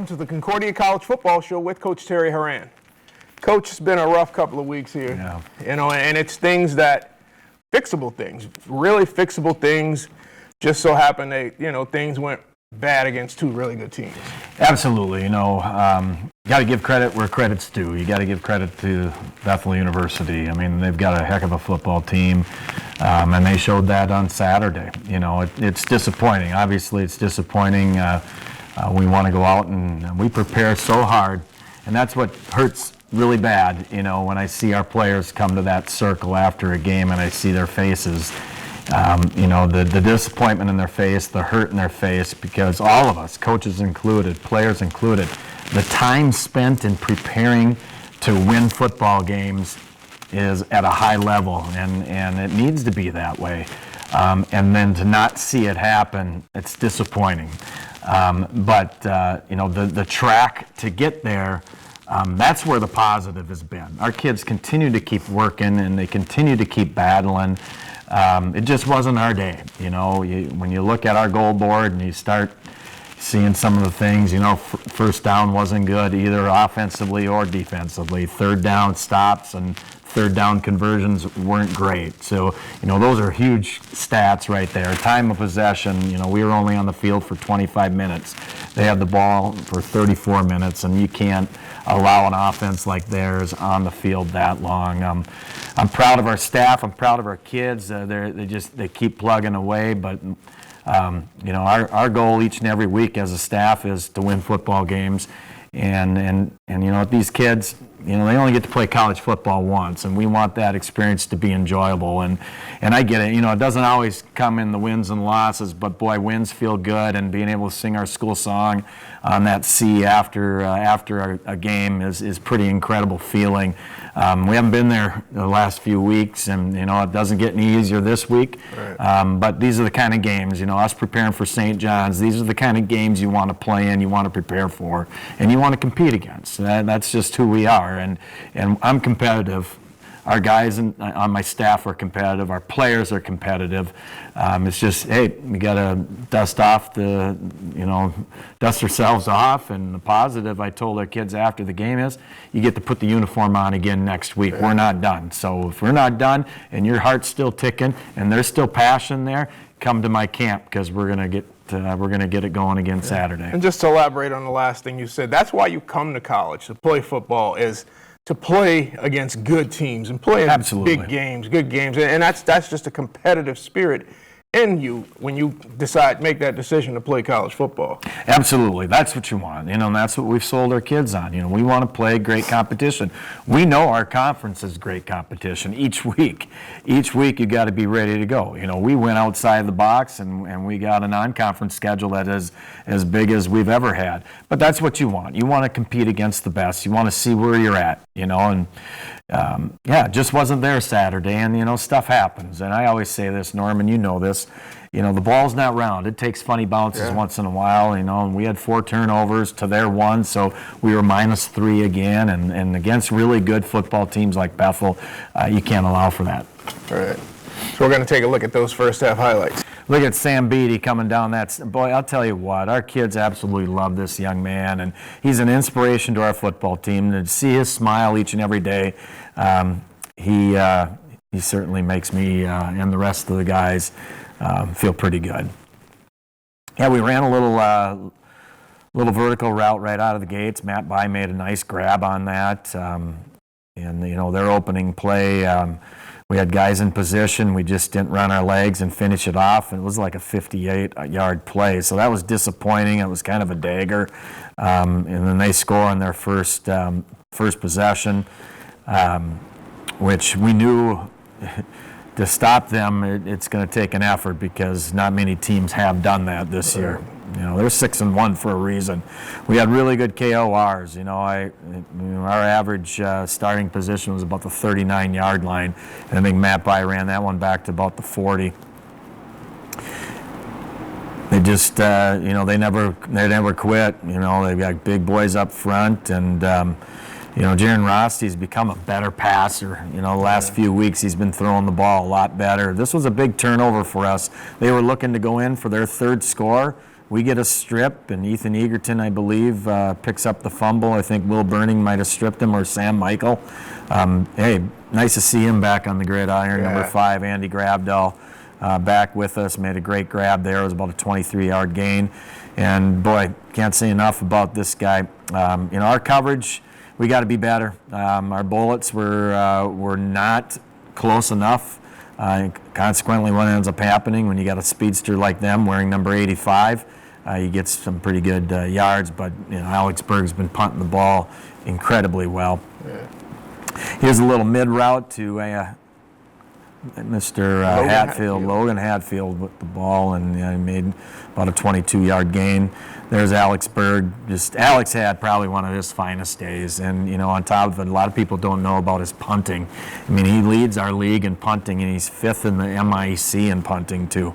welcome to the Concordia College Football Show with Coach Terry Horan. Coach, it's been a rough couple of weeks here. Yeah. And it's things that, fixable things, really fixable things. Just so happen things went bad against two really good teams. Absolutely. You got to give credit where credit's due. You got to give credit to Bethel University. I mean, they've got a heck of a football team, and they showed that on Saturday. It's disappointing. Obviously, it's disappointing. We want to go out and we prepare so hard, and that's what hurts really bad, when I see our players come to that circle after a game and I see their faces. The disappointment in their face, the hurt in their face, because all of us, coaches included, players included, the time spent in preparing to win football games is at a high level, and it needs to be that way. And then to not see it happen, it's disappointing. But the track to get there, that's where the positive has been. Our kids continue to keep working, and they continue to keep battling. It just wasn't our day. When you look at our goal board and you start seeing some of the things, first down wasn't good either offensively or defensively. Third down stops and third down conversions weren't great. So, those are huge stats right there. Time of possession, we were only on the field for 25 minutes. They had the ball for 34 minutes, and you can't allow an offense like theirs on the field that long. I'm proud of our staff. I'm proud of our kids. They keep plugging away, but our goal each and every week as a staff is to win football games. And these kids, they only get to play college football once, and we want that experience to be enjoyable. And I get it. It doesn't always come in the wins and losses, but boy, wins feel good, and being able to sing our school song on that C after a game is pretty incredible feeling. We haven't been there the last few weeks, and it doesn't get any easier this week. Right. But these are the kind of games, us preparing for St. John's. These are the kind of games you want to play in, you want to prepare for, and you want to compete against. That's just who we are, and I'm competitive. Our guys on my staff are competitive. Our players are competitive. It's just, hey, we got to dust ourselves off. And the positive I told our kids after the game is, you get to put the uniform on again next week. We're not done. So if we're not done and your heart's still ticking and there's still passion there, come to my camp, because we're gonna get it going again Saturday. And just to elaborate on the last thing you said, that's why you come to college to play football, is to play against good teams and play in Absolutely. good games, and that's just a competitive spirit in you when you make that decision to play college football. Absolutely, that's what you want, and that's what we've sold our kids on. We want to play great competition. We know our conference is great competition each week. Each week you got to be ready to go. We went outside the box and we got a non-conference schedule that is as big as we've ever had. But that's what you want. You want to compete against the best. You want to see where you're at. And it just wasn't there Saturday, and stuff happens. And I always say this, Norman, you know this. The ball's not round. It takes funny bounces once in a while, and we had 4 turnovers to their 1, so we were -3 again. And against really good football teams like Bethel, you can't allow for that. All right. So we're going to take a look at those first half highlights. Look at Sam Beatty coming down that. Boy, I'll tell you what, our kids absolutely love this young man, and he's an inspiration to our football team. To see his smile each and every day, he certainly makes me and the rest of the guys feel pretty good. Yeah, we ran a little vertical route right out of the gates. Matt By made a nice grab on that, and their opening play. We had guys in position. We just didn't run our legs and finish it off. And it was like a 58-yard play. So that was disappointing. It was kind of a dagger. And then they score on their first possession, which we knew to stop them, it's going to take an effort, because not many teams have done that this year. They're 6-1 for a reason. We had really good KORs. Our average starting position was about the 39-yard line, and I think Matt By ran that one back to about the 40. They just, they never quit. They've got big boys up front, and Jaron Rosty's become a better passer. The last few weeks he's been throwing the ball a lot better. This was a big turnover for us. They were looking to go in for their third score. we get a strip, and Ethan Egerton, I believe, picks up the fumble. I think Will Burning might have stripped him, or Sam Michael. Hey, nice to see him back on the gridiron. Yeah. Number 5, Andy Grabdahl, back with us, made a great grab there. It was about a 23-yard gain. And, boy, can't say enough about this guy. Our coverage, we got to be better. Our bullets were not close enough. Consequently, what ends up happening when you got a speedster like them wearing number 85, you get some pretty good yards. But Alex Berg's been punting the ball incredibly well. Yeah. Here's a little mid route to Mr. Logan Hatfield with the ball, and he made about a 22-yard gain. There's Alex Berg. Alex had probably one of his finest days, and on top of it, a lot of people don't know about his punting. I mean, he leads our league in punting, and he's 5th in the MIC in punting too.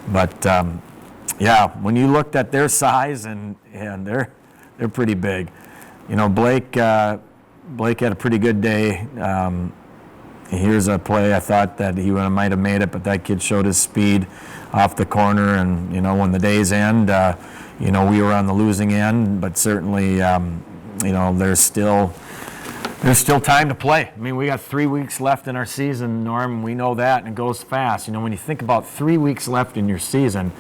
But when you looked at their size, and they're pretty big. Blake had a pretty good day. Here's a play I thought that he might have made it, but that kid showed his speed off the corner. And when the days end, we were on the losing end, but certainly, there's still time to play. I mean, we got 3 weeks left in our season, Norm. We know that, and it goes fast. When you think about 3 weeks left in your season,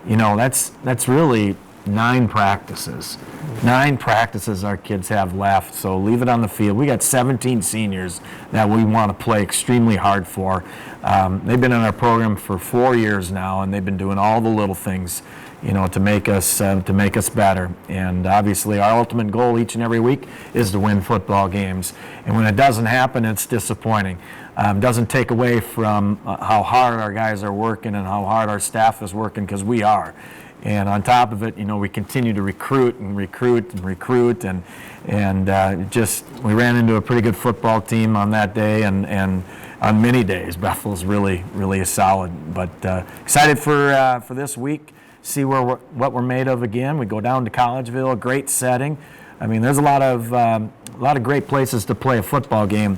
that's really 9 practices. 9 practices our kids have left, so leave it on the field. We got 17 seniors that we want to play extremely hard for. They've been in our program for 4 years now, and they've been doing all the little things, to make us better. And obviously, our ultimate goal each and every week is to win football games. And when it doesn't happen, it's disappointing. Doesn't take away from how hard our guys are working and how hard our staff is working, because we are. And on top of it, we continue to recruit, and we ran into a pretty good football team on that day, and on many days, Bethel's really solid. But excited for this week, see what we're made of again. We go down to Collegeville, a great setting. I mean, there's a lot of great places to play a football game.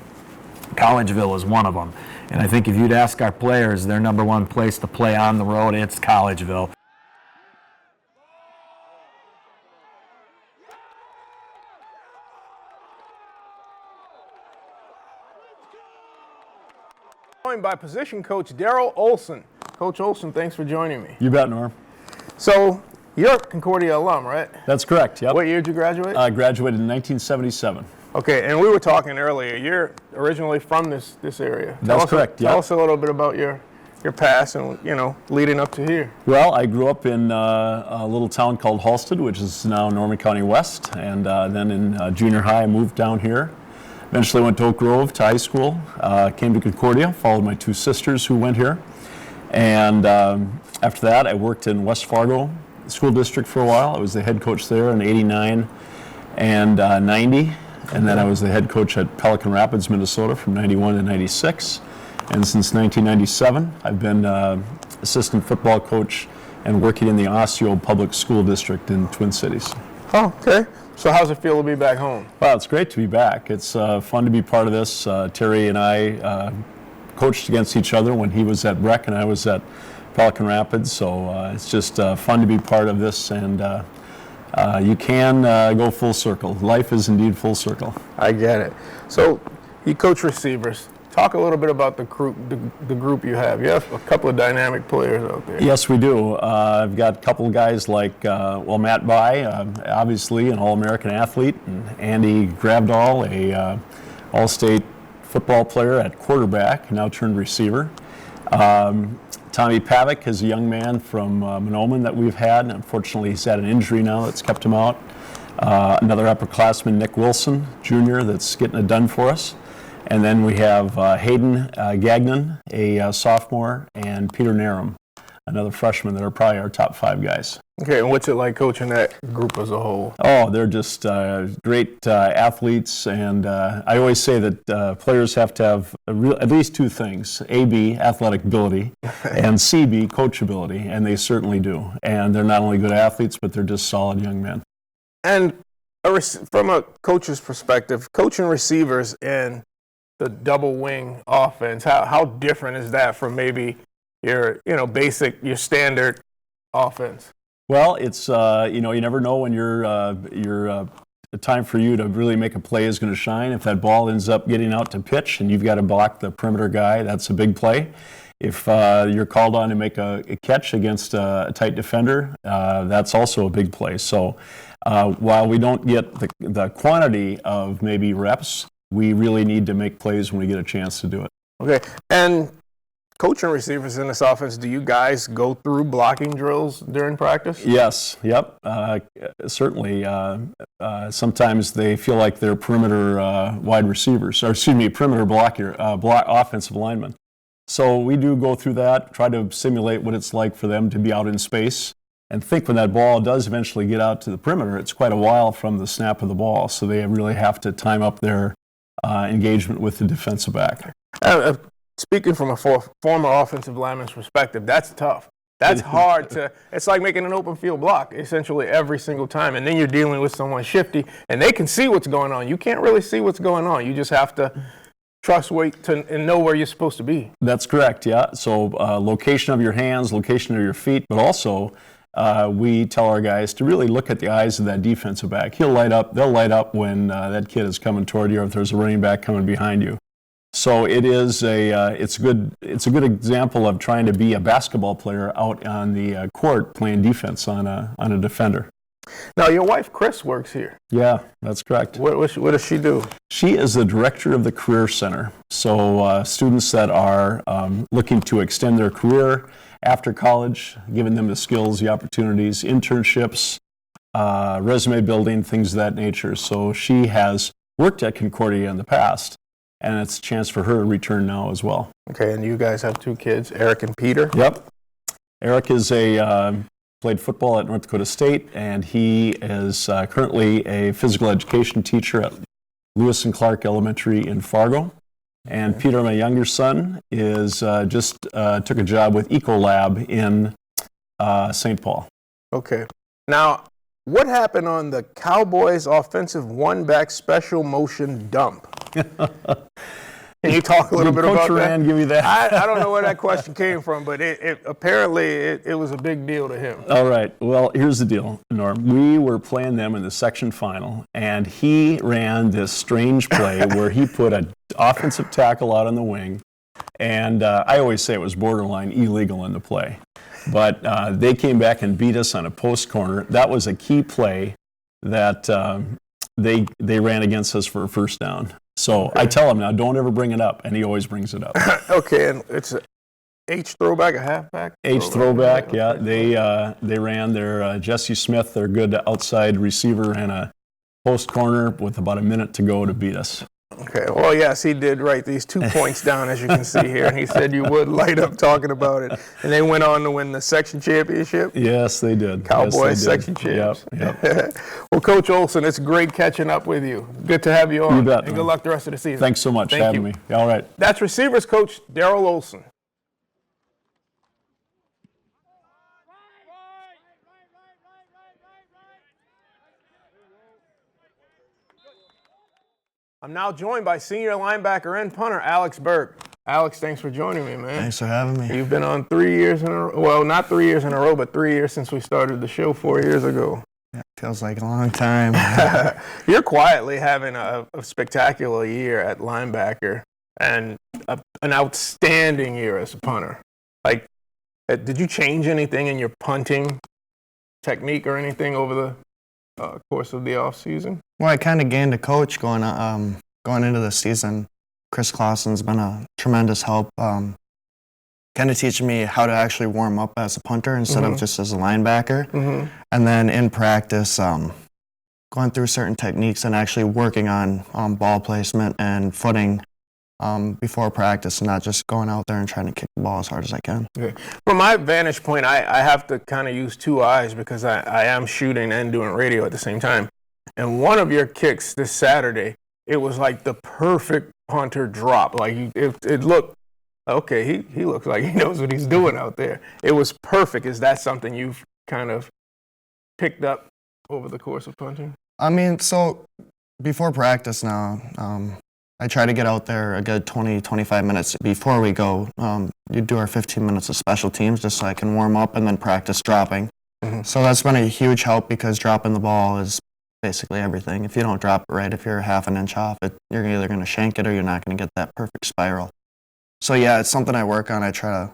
Collegeville is one of them, and I think if you'd ask our players, their number one place to play on the road, it's Collegeville. Joined by position coach Darrell Olson. Coach Olson, thanks for joining me. You bet, Norm. So, you're a Concordia alum, right? That's correct, yep. What year did you graduate? I graduated in 1977. Okay, and we were talking earlier. You're originally from this area. That's correct, Tell us a little bit about your past and, leading up to here. Well, I grew up in a little town called Halsted, which is now Norman County West, and then in junior high I moved down here. Eventually went to Oak Grove to high school, came to Concordia, followed my 2 sisters who went here. And after that, I worked in West Fargo School District for a while. I was the head coach there in 89 and 90. And then I was the head coach at Pelican Rapids, Minnesota from 91 to 96. And since 1997, I've been assistant football coach and working in the Osseo Public School District in Twin Cities. Oh, okay. So how's it feel to be back home? Well, it's great to be back. It's fun to be part of this. Terry and I coached against each other when he was at Breck and I was at Pelican Rapids. So it's just fun to be part of this, and you can go full circle. Life is indeed full circle. I get it. So you coach receivers. Talk a little bit about the group you have. You have a couple of dynamic players out there. Yes, we do. I've got a couple of guys like, Matt By, obviously an All-American athlete, and Andy Grabdahl, a All-State football player at quarterback, now turned receiver. Tommy Pavick is a young man from Monoman that we've had. Unfortunately, he's had an injury now that's kept him out. Another upperclassman, Nick Wilson, Jr., that's getting it done for us. And then we have Hayden Gagnon, a sophomore, and Peter Narum, another freshman, that are probably our top 5 guys. Okay, and what's it like coaching that group as a whole? Oh, they're just great athletes, and I always say that players have to have at least 2 things: A-B, athletic ability, and C-B, coachability, and they certainly do. And they're not only good athletes, but they're just solid young men. And from a coach's perspective, coaching receivers in the double wing offense, how different is that from maybe your standard offense? Well, it's you never know when the time for you to really make a play is going to shine. If that ball ends up getting out to pitch and you've got to block the perimeter guy, that's a big play. If you're called on to make a catch against a tight defender, that's also a big play. So while we don't get the quantity of maybe reps, we really need to make plays when we get a chance to do it. Okay, and coaching receivers in this offense, do you guys go through blocking drills during practice? Yes, yep, certainly. Sometimes they feel like they're perimeter wide receivers, or excuse me, perimeter offensive linemen. So we do go through that, try to simulate what it's like for them to be out in space, and think when that ball does eventually get out to the perimeter, it's quite a while from the snap of the ball, so they really have to time up their engagement with the defensive back. Speaking from a former offensive lineman's perspective, that's tough. That's hard to, it's like making an open field block essentially every single time. And then you're dealing with someone shifty and they can see what's going on. You can't really see what's going on. You just have to trust, wait, and know where you're supposed to be. That's correct, yeah. So location of your hands, location of your feet, but also we tell our guys to really look at the eyes of that defensive back. They'll light up when that kid is coming toward you or if there's a running back coming behind you. So it is it's a good example of trying to be a basketball player out on the court playing defense on a defender. Now your wife Chris works here. Yeah, that's correct. What does she do? She is the director of the Career Center. So students that are looking to extend their career after college, giving them the skills, the opportunities, internships, resume building, things of that nature. So she has worked at Concordia in the past. And it's a chance for her to return now as well. Okay, and you guys have two kids, Eric and Peter? Yep. Eric is played football at North Dakota State, and he is currently a physical education teacher at Lewis and Clark Elementary in Fargo. And Peter, my younger son, is just took a job with Ecolab in St. Paul. Okay. Now, what happened on the Cowboys' offensive one-back special motion dump? Can you talk a little bit about Coach Horan that? give you that? I don't know where that question came from, but apparently it was a big deal to him. All right. Well, here's the deal, Norm. We were playing them in the section final, and he ran this strange play where he put an offensive tackle out on the wing, and I always say it was borderline illegal in the play. But they came back and beat us on a post corner. That was a key play that they ran against us for a first down. So okay. I tell him now, don't ever bring it up, and he always brings it up. Okay, and it's a H throwback, a halfback? H throwback, yeah. They ran their Jesse Smith, their good outside receiver, and a post corner with about a minute to go to beat us. Okay, well, yes, he did write these 2 points down, as you can see here, and he said you would light up talking about it. And they went on to win the section championship? Yes, they did. Cowboys section champs. Yep. Well, Coach Olson, it's great catching up with you. Good to have you on. You bet, and good luck the rest of the season. Thanks so much for having me. All right. That's receivers coach Darrell Olson. I'm now joined by senior linebacker and punter Alex Berg. Alex, thanks for joining me, man. Thanks for having me. You've been on 3 years in a row. Well, not 3 years in a row, but 3 years since we started the show 4 years ago. Yeah, feels like a long time. You're quietly having a spectacular year at linebacker and an outstanding year as a punter. Like, did you change anything in your punting technique or anything over the course of the offseason? Well, I kind of gained a coach going into the season. Chris Clausen's been a tremendous help, kind of teaching me how to actually warm up as a punter instead of just as a linebacker. Mm-hmm. And then in practice, going through certain techniques and actually working on ball placement and footing before practice and not just going out there and trying to kick the ball as hard as I can. Okay. From my vantage point, I have to kind of use two eyes because I am shooting and doing radio at the same time. And one of your kicks this Saturday, it was like the perfect punter drop. Like it looked, okay, he looks like he knows what he's doing out there. It was perfect. Is that something you've kind of picked up over the course of punting? I mean, so before practice now, I try to get out there a good 20, 25 minutes before we go. You do our 15 minutes of special teams just so I can warm up and then practice dropping. So that's been a huge help because dropping the ball is basically everything. If you don't drop it right, if you're half an inch off it, you're either going to shank it or you're not going to get that perfect spiral. So yeah, it's something I work on. I try to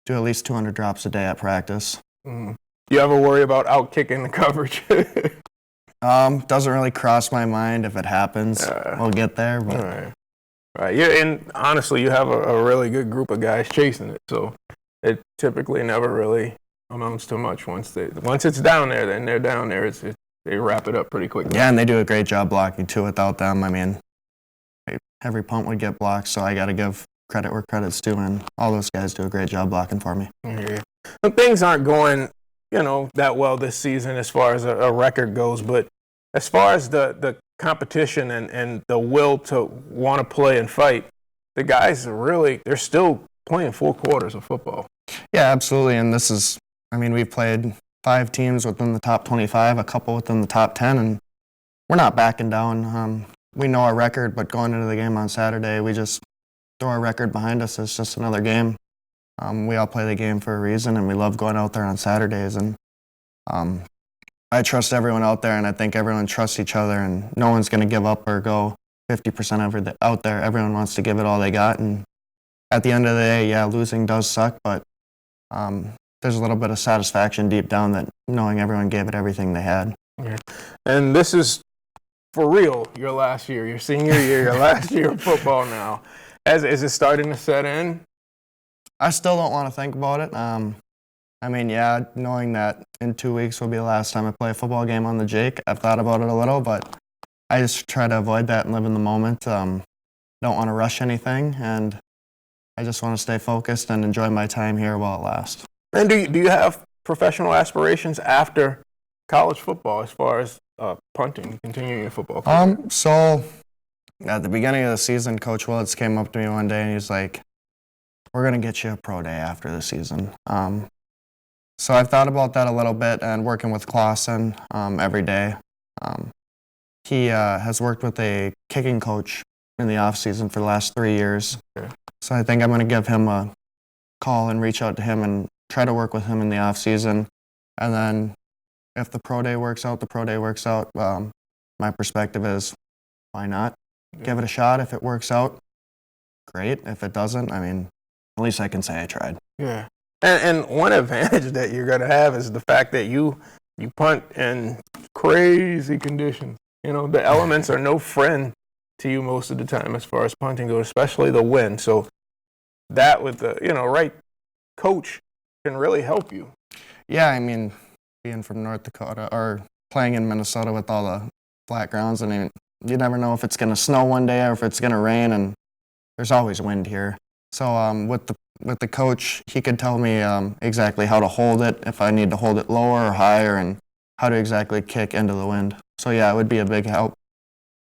do at least 200 drops a day at practice. Do you ever worry about out-kicking the coverage? Doesn't really cross my mind. If it happens, we'll get there. But. Right. Yeah, and honestly, you have a really good group of guys chasing it, so it typically never really amounts to much. Once it's down there, then they're down there. They wrap it up pretty quickly. Yeah, and they do a great job blocking too. Without them, I mean, every punt would get blocked. So I got to give credit where credit's due, and all those guys do a great job blocking for me. Yeah. But things aren't going, that well this season as far as a record goes. But as far as the competition and the will to want to play and fight, the guys they're still playing 4 quarters of football. Yeah, absolutely. And we've played 5 teams within the top 25, a couple within the top 10, and we're not backing down. We know our record, but going into the game on Saturday, we just throw our record behind us. It's just another game. We all play the game for a reason, and we love going out there on Saturdays. And I trust everyone out there, and I think everyone trusts each other, and no one's going to give up or go 50% out there. Everyone wants to give it all they got, and at the end of the day, yeah, losing does suck, but there's a little bit of satisfaction deep down that knowing everyone gave it everything they had. Yeah. And this is, for real, your last year, your senior year, your last year of football now. Is it starting to set in? I still don't want to think about it. Knowing that in 2 weeks will be the last time I play a football game on the Jake, I've thought about it a little, but I just try to avoid that and live in the moment. Don't want to rush anything, and I just want to stay focused and enjoy my time here while it lasts. And do you have professional aspirations after college football as far as punting, continuing your football career? So at the beginning of the season, Coach Willits came up to me one day and he's like, "We're going to get you a pro day after the season." So I've thought about that a little bit and working with Clausen every day. He has worked with a kicking coach in the off season for the last 3 years. Okay. So I think I'm going to give him a call and reach out to him and try to work with him in the off season. And then if the pro day works out, the pro day works out. My perspective is, why not? Give it a shot. If it works out, great. If it doesn't, at least I can say I tried. Yeah. And one advantage that you're going to have is the fact that you punt in crazy conditions. The elements are no friend to you most of the time as far as punting goes, especially the wind. So that with the, right coach can really help you. Yeah, being from North Dakota or playing in Minnesota with all the flat grounds, you never know if it's going to snow one day or if it's going to rain, and there's always wind here. So with the coach, he could tell me exactly how to hold it, if I need to hold it lower or higher, and how to exactly kick into the wind. So yeah, it would be a big help.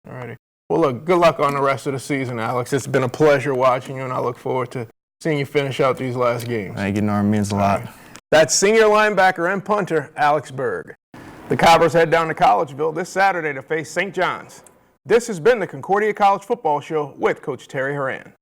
All righty. Well, look, good luck on the rest of the season, Alex. It's been a pleasure watching you, and I look forward to seeing you finish out these last games. Thank you, Norm. It means a lot. Right. That's senior linebacker and punter Alex Berg. The Cobbers head down to Collegeville this Saturday to face St. John's. This has been the Concordia College Football Show with Coach Terry Horan.